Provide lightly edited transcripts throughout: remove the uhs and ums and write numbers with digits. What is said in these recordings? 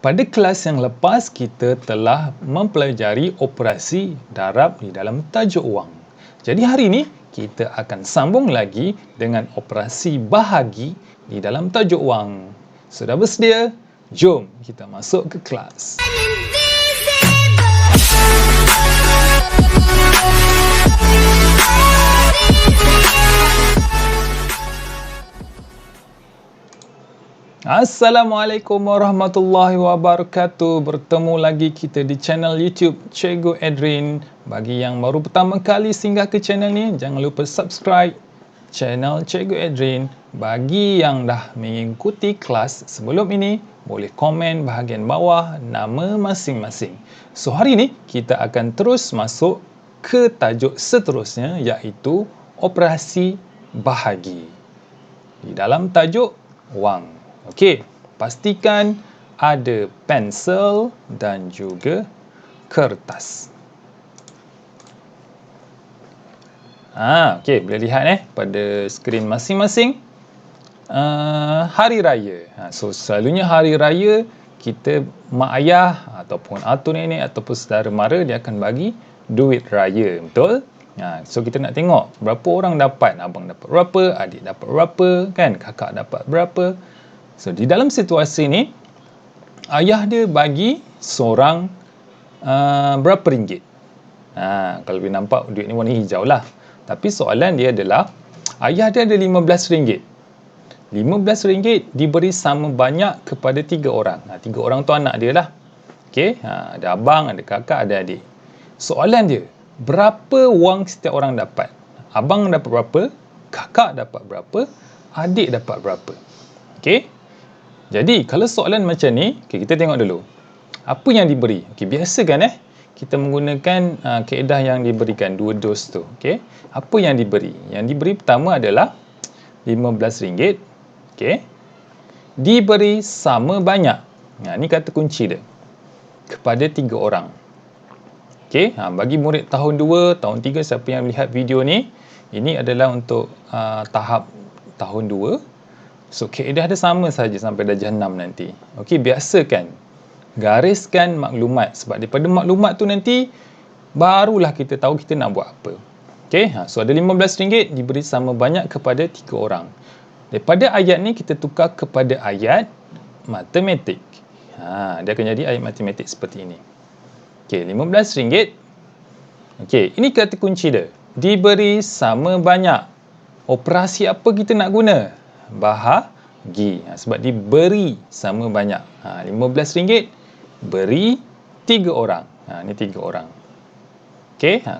Pada kelas yang lepas, kita telah mempelajari operasi darab di dalam tajuk wang. Jadi hari ini, kita akan sambung lagi dengan operasi bahagi di dalam tajuk wang. Sudah bersedia? Jom kita masuk ke kelas. Assalamualaikum warahmatullahi wabarakatuh. Bertemu lagi kita di channel YouTube Cikgu Edrin. Bagi yang baru pertama kali singgah ke channel ni, jangan lupa subscribe channel Cikgu Edrin. Bagi yang dah mengikuti kelas sebelum ini, boleh komen bahagian bawah nama masing-masing. So hari ni kita akan terus masuk ke tajuk seterusnya, iaitu operasi bahagi di dalam tajuk wang. Okey, pastikan ada pensel dan juga kertas. Okey, boleh lihat pada skrin masing-masing. Hari raya. So selalunya hari raya kita mak ayah ataupun atuk nenek ataupun saudara mara dia akan bagi duit raya, betul? So kita nak tengok berapa orang dapat. Abang dapat berapa, adik dapat berapa, kan? Kakak dapat berapa. So di dalam situasi ni, ayah dia bagi seorang berapa ringgit. Kalau boleh nampak duit ni warna hijau lah. Tapi soalan dia adalah, ayah dia ada RM15. RM15 diberi sama banyak kepada 3 orang. 3 orang tu anak dia lah. Okay? Ada abang, ada kakak, ada adik. Soalan dia, berapa wang setiap orang dapat? Abang dapat berapa? Kakak dapat berapa? Adik dapat berapa? Okay? Jadi, kalau soalan macam ni, kita tengok dulu. Apa yang diberi? Biasa kan kita menggunakan kaedah yang diberikan, 2 dos tu. Apa yang diberi? Yang diberi pertama adalah RM15. Diberi sama banyak. Ni kata kunci dia. Kepada 3 orang. Bagi murid tahun 2, tahun 3, siapa yang melihat video ni, ini adalah untuk tahap tahun 2. So, kaedah dia sama saja sampai darjah 6 nanti. Biasakan. Gariskan maklumat. Sebab daripada maklumat tu nanti, barulah kita tahu kita nak buat apa. So ada RM15 diberi sama banyak kepada 3 orang. Daripada ayat ni, kita tukar kepada ayat matematik. Dia akan jadi ayat matematik seperti ini. RM15. Ini kata kunci dia. Diberi sama banyak. Operasi apa kita nak guna? Bahagi. Sebab diberi sama banyak. RM15 beri 3 orang. Ni 3 orang.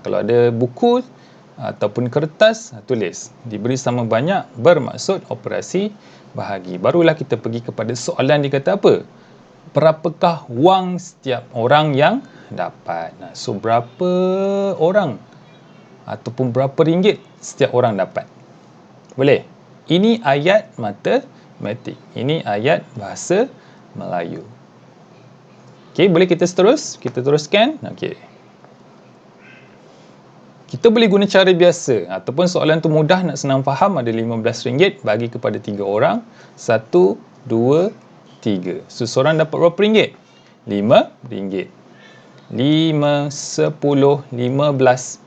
Kalau ada buku ataupun kertas, tulis diberi sama banyak bermaksud operasi bahagi. Barulah kita pergi kepada soalan, dia kata apa? Berapakah wang setiap orang yang dapat? So berapa orang ataupun berapa ringgit setiap orang dapat? Boleh? Ini ayat matematik. Ini ayat bahasa Melayu. Boleh kita kita teruskan? Kita boleh guna cara biasa ataupun soalan tu mudah, nak senang faham. Ada RM15 bagi kepada 3 orang. 1, 2, 3. So seorang dapat berapa ringgit? RM5. 5, 10, 15.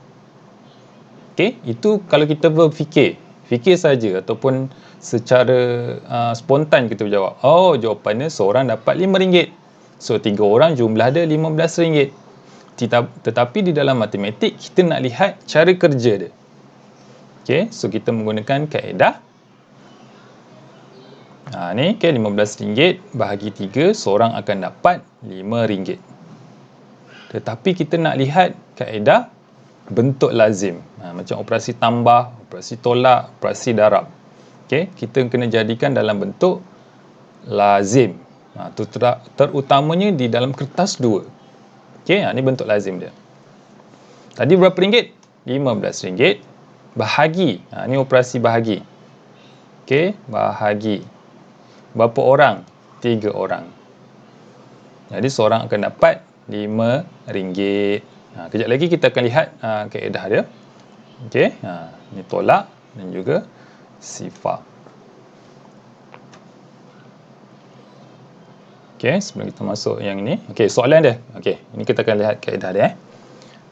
Itu kalau kita berfikir. Fikir saja ataupun secara spontan kita jawab. Jawapannya seorang dapat RM5. So 3 orang jumlah dia RM15. Tetapi di dalam matematik, kita nak lihat cara kerja dia. So kita menggunakan kaedah. Ni RM15 bahagi 3, seorang akan dapat RM5. Tetapi kita nak lihat kaedah bentuk lazim. Macam operasi tambah, operasi tolak, operasi darab. Kita kena jadikan dalam bentuk lazim. Terutamanya di dalam kertas 2. Ni bentuk lazim dia. Tadi berapa ringgit? RM15. Bahagi. Ni operasi bahagi. Bahagi. Berapa orang? 3 orang. Jadi seorang akan dapat RM5. Kejap lagi kita akan lihat kaedah dia. Ni tolak dan juga sifar. Okey, sebelum kita masuk yang ini. Okey, soalan dia. Okey, ini kita akan lihat kaedah dia.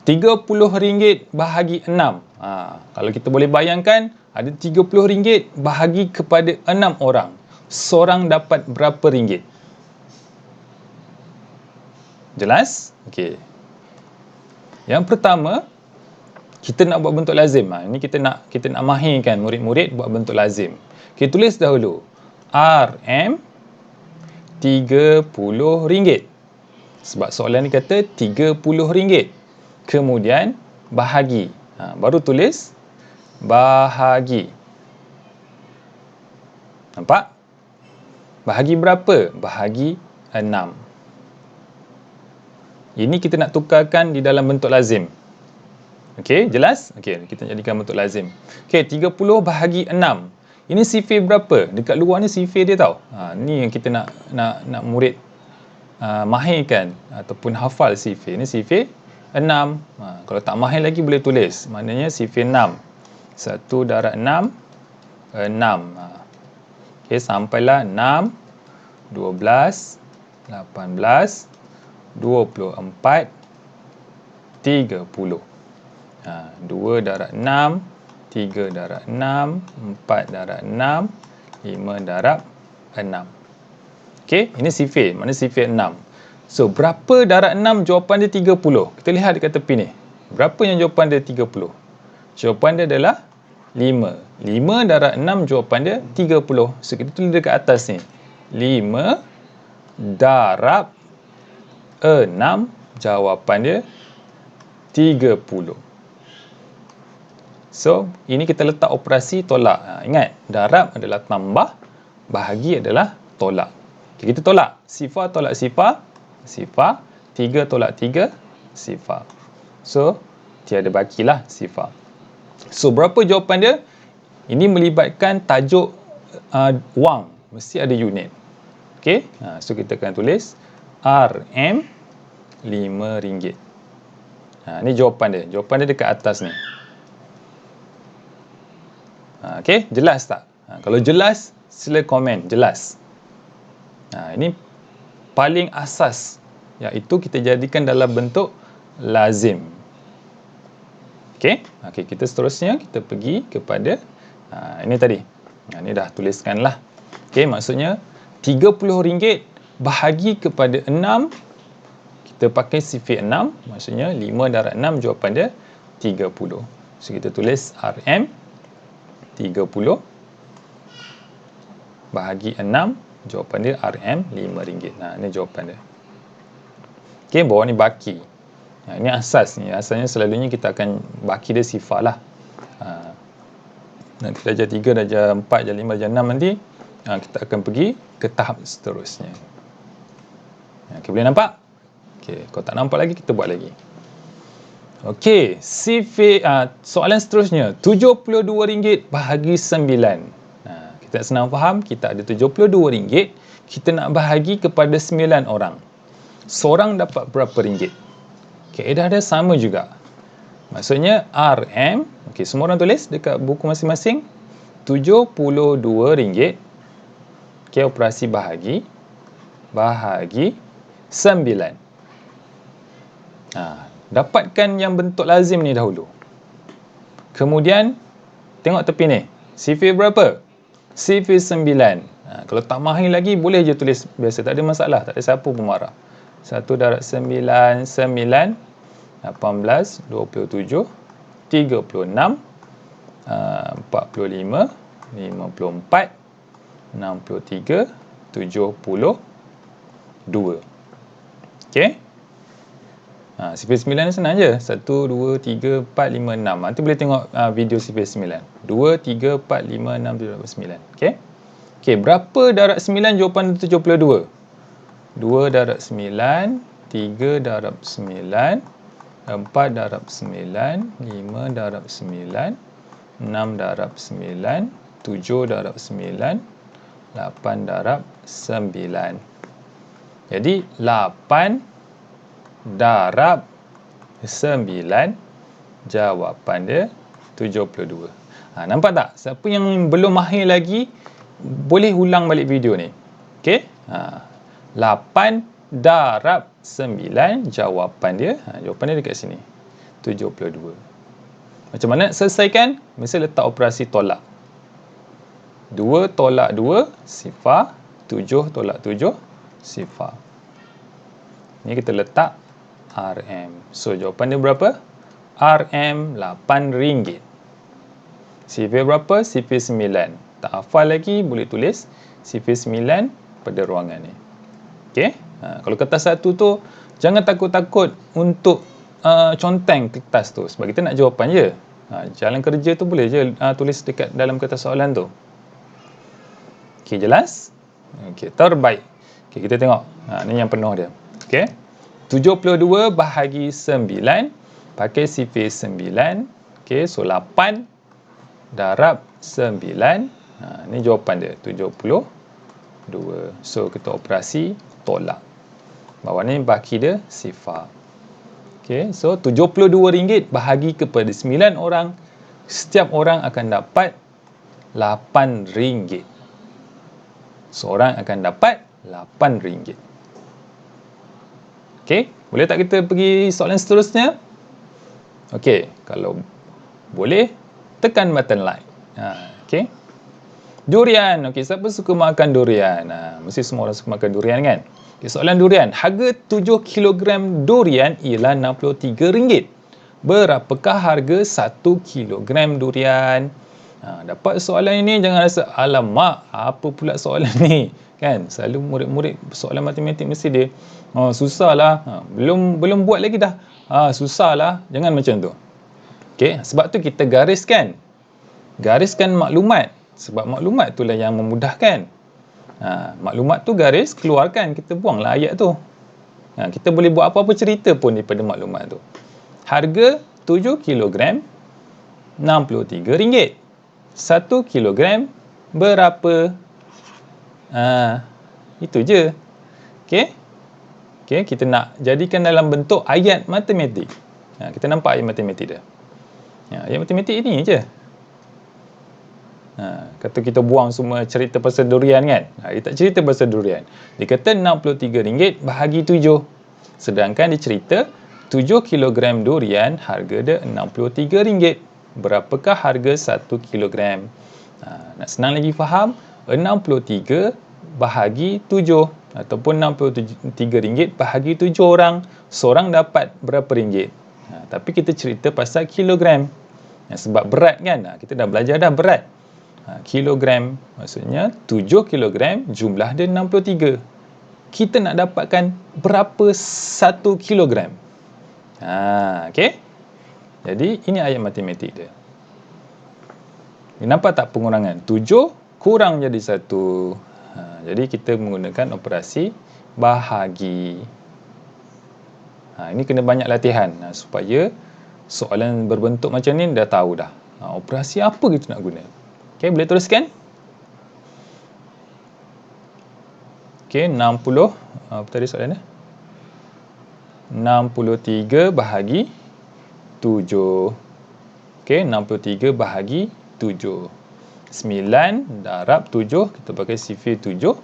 RM30 bahagi 6. Kalau kita boleh bayangkan, ada RM30 bahagi kepada 6 orang. Seorang dapat berapa ringgit? Jelas? Okey. Yang pertama, kita nak buat bentuk lazim. Ini kita nak mahirkan murid-murid buat bentuk lazim. Okey, tulis dahulu. RM RM30. Sebab soalan ni kata RM30. Kemudian bahagi. Baru tulis bahagi. Nampak? Bahagi berapa? Bahagi 6. Ini kita nak tukarkan di dalam bentuk lazim. Okey, jelas? Okey, kita jadikan bentuk lazim. Okey, 30 bahagi 6. Ini sifir berapa? Dekat luar ni sifir dia tau. Ni yang kita nak murid mahirkan ataupun hafal sifir. Ini sifir 6. Kalau tak mahir lagi boleh tulis. Maknanya sifir 6. 1/6, 6. Okey, sampailah 6, 12, 18, 24, 30. 2/6, 3/6, 4/6, 5/6. Okey, ini sifir. Mana sifir 6. So, berapa darab 6 jawapan dia 30? Kita lihat dekat tepi ni. Berapa yang jawapan dia 30? Jawapan dia adalah 5. 5 darab 6 jawapan dia 30. So, kita tulis dekat atas ni. 5 darab 6 jawapan dia 30. So, ini kita letak operasi tolak. Ingat, darab adalah tambah, bahagi adalah tolak. Okay, kita tolak. Sifar tolak sifar. Sifar. 3 tolak 3. Sifar. So, tiada bakilah sifar. So, berapa jawapan dia? Ini melibatkan tajuk wang. Mesti ada unit. Okay. So, kita akan tulis RM RM5. Ini jawapan dia. Jawapan dia dekat atas ni. Okay, jelas tak? Kalau jelas, sila komen. Jelas. Ini paling asas, iaitu kita jadikan dalam bentuk lazim. Okay, kita seterusnya kita pergi kepada ini tadi. Ini dah tuliskan lah. Okay, maksudnya RM30 bahagi kepada 6. Kita pakai sifir 6. Maksudnya 5 darab 6 jawapan dia 30. So, kita tulis RM 30 bahagi 6, jawapan dia RM RM5. Ini jawapan dia. Okey, bawah ni baki. Ini asas ni. Asalnya selalunya kita akan baki dia sifar lah. Nanti darjah 3, darjah 4, darjah 5, darjah 6 nanti kita akan pergi ke tahap seterusnya. Okey, boleh nampak? Okey, kalau tak nampak lagi kita buat lagi. Okey, soalan seterusnya, RM72 bahagi 9. Kita senang faham, kita ada RM72, kita nak bahagi kepada 9 orang. Seorang dapat berapa ringgit? Kaedah dia sama juga. Maksudnya RM, okey, semua orang tulis dekat buku masing-masing, RM72. Okey, operasi bahagi 9. Dapatkan yang bentuk lazim ni dahulu. Kemudian, tengok tepi ni. Sifir berapa? Sifir 9. Kalau tak mahir lagi, boleh je tulis biasa. Tak ada masalah. Tak ada siapa pun marah. 1 darab 9, 9, 18, 27, 36, 45, 54, 63, 72. Okey? Sifir 9 ni senang je. 1, 2, 3, 4, 5, 6. Nanti boleh tengok video sifir 9. 2, 3, 4, 5, 6, 7, 9. Okey? Okey, berapa darab 9 jawapan 72? 2 darab 9, 3 darab 9, 4 darab 9, 5 darab 9, 6 darab 9, 7 darab 9, 8 darab 9. Jadi, 8 darab 9, jawapan dia 72. Nampak tak? Siapa yang belum mahir lagi, boleh ulang balik video ni. Okey? 8 darab 9, jawapan dia dekat sini, 72. Macam mana nak selesaikan? Mesti letak operasi tolak. 2 tolak 2, sifar. 7 tolak 7, sifar. Ni kita letak RM. So, jawapan dia berapa? RM RM8. Sifir berapa? Sifir 9. Tak hafal lagi, boleh tulis sifir 9 pada ruangan ni. Okey? Kalau kertas satu tu, jangan takut-takut untuk conteng kertas tu. Sebab kita nak jawapan je. Jalan kerja tu boleh je tulis dekat dalam kertas soalan tu. Okey, jelas? Okey, terbaik. Okey, kita tengok. Ni yang penuh dia. Okey. 72 bahagi 9. Pakai sifir 9. Okey, so 8 darab 9. Ni jawapan dia, 72. So, kita operasi tolak. Bawah ni baki dia sifar. Okey, so RM72 bahagi kepada 9 orang. Setiap orang akan dapat RM8. Seorang akan dapat RM8. Okey, boleh tak kita pergi soalan seterusnya? Okey, kalau boleh, tekan button like. Okey. Durian. Okey, siapa suka makan durian? Mesti semua orang suka makan durian kan? Okay, soalan durian. Harga 7 kg durian ialah RM63. Berapakah harga 1 kg durian? Dapat soalan ini, jangan rasa, alamak, apa pula soalan ni? Kan? Selalu murid-murid soalan matematik mesti dia, susah lah. Belum buat lagi dah. Susah lah. Jangan macam tu. Okay? Sebab tu kita gariskan. Gariskan maklumat. Sebab maklumat itulah yang memudahkan. Maklumat tu garis, keluarkan, kita buanglah ayat tu. Kita boleh buat apa-apa cerita pun daripada maklumat tu. Harga 7 kg RM63. 1 kg berapa? Itu je. Okey? Okey, kita nak jadikan dalam bentuk ayat matematik. Kita nampak ayat matematik dia. Ayat matematik ini je. Kata kita buang semua cerita pasal durian kan. Dia tak cerita pasal durian. Dia kata RM63 bahagi 7. Sedangkan dia cerita 7 kg durian harga dia RM63. Berapakah harga 1 kg? Nak senang lagi faham, 63 bahagi 7 ataupun RM63 bahagi 7 orang. Seorang dapat berapa ringgit? Tapi kita cerita pasal kilogram. Sebab berat kan? Kita dah belajar dah berat. Kilogram, maksudnya 7 kg, jumlah dia 63. Kita nak dapatkan berapa 1 kg. Okey? Jadi, ini ayat matematik dia. Nampak tak pengurangan? 7 kurang jadi 1. Jadi, kita menggunakan operasi bahagi. Ini kena banyak latihan supaya soalan berbentuk macam ni dah tahu dah. Operasi apa kita nak guna. Okey, boleh teruskan? Okey, 60. Apa tadi soalan dia? 63 bahagi 7. Okey, 63 bahagi 7. 9 darab 7. Kita pakai sifir 7.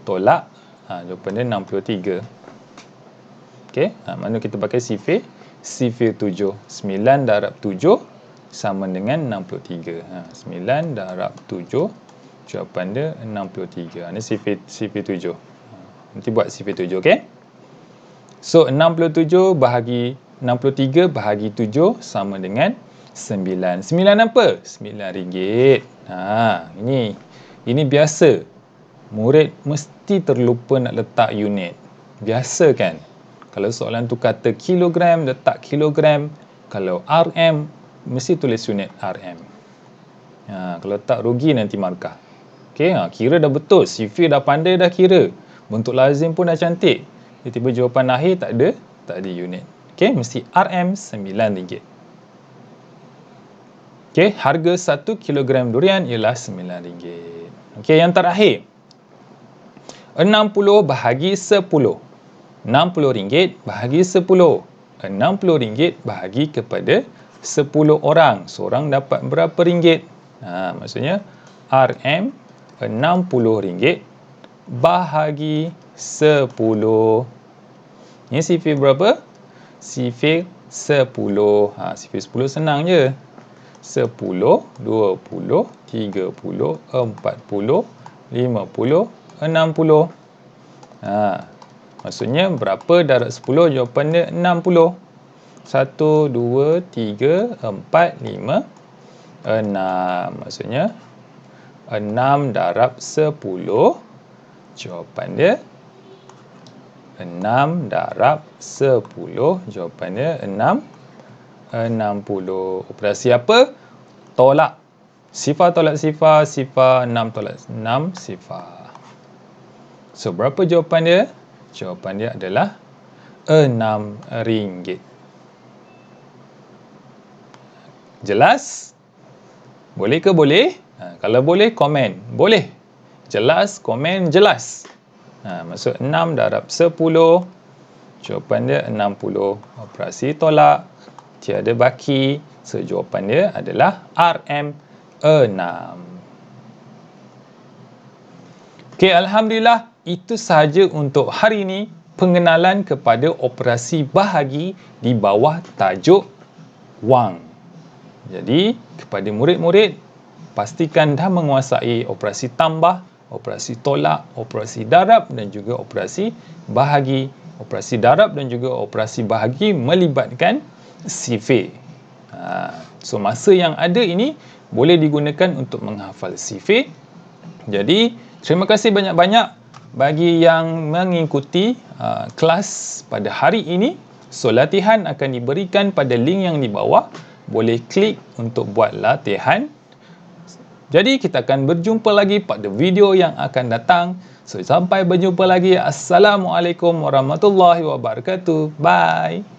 Tolak. Jawapan dia 63. Okey, mana kita pakai sifir? Sifir 7. 9 darab 7 sama dengan 63. 9 darab 7. Jawapan dia 63. Ini sifir 7. Nanti buat sifir 7, okey? So, 63 bahagi 7 sama dengan 9. 9 apa? RM9. Ini biasa. Murid mesti terlupa nak letak unit. Biasa kan? Kalau soalan tu kata kilogram, letak kilogram. Kalau RM, mesti tulis unit RM. Kalau tak, rugi nanti markah. Okay, kira dah betul. Sifir dah pandai dah kira. Bentuk lazim pun dah cantik. Tiba-tiba jawapan akhir tak ada unit. Okay, mesti RM RM9. Okay, harga 1 kg durian ialah RM9. Okay, yang terakhir. 60 bahagi 10. RM60 bahagi 10. RM60 bahagi kepada 10 orang. Seorang dapat berapa ringgit? Maksudnya RM60 bahagi 10. Ini sifir berapa? Sifir 10. Sifir 10 senang je. 10, 20, 30, 40, 50, 60. Maksudnya berapa darab 10? Jawapan dia 60. 1, 2, 3, 4, 5, 6. Maksudnya 6 darab 10. Jawapan dia 6 darab 10. Jawapan dia 60. Operasi apa? Tolak. Sifar tolak sifar. Sifar 6 tolak 6 sifar. So, berapa jawapan dia? Jawapan dia adalah RM6. Jelas? Boleh ke boleh? Kalau boleh, komen. Boleh. Jelas, komen, jelas. Maksud 6 darab 10. Jawapan dia 60. Operasi tolak. Tiada baki. So, jawapan dia adalah RM6. Okey, Alhamdulillah. Itu sahaja untuk hari ini. Pengenalan kepada operasi bahagi di bawah tajuk wang. Jadi, kepada murid-murid, pastikan dah menguasai operasi tambah, operasi tolak, operasi darab dan juga operasi bahagi. Operasi darab dan juga operasi bahagi melibatkan sifir. So, masa yang ada ini boleh digunakan untuk menghafal sifir. Jadi, terima kasih banyak-banyak bagi yang mengikuti kelas pada hari ini. So, latihan akan diberikan pada link yang di bawah. Boleh klik untuk buat latihan. Jadi, kita akan berjumpa lagi pada video yang akan datang. So, sampai berjumpa lagi. Assalamualaikum warahmatullahi wabarakatuh. Bye.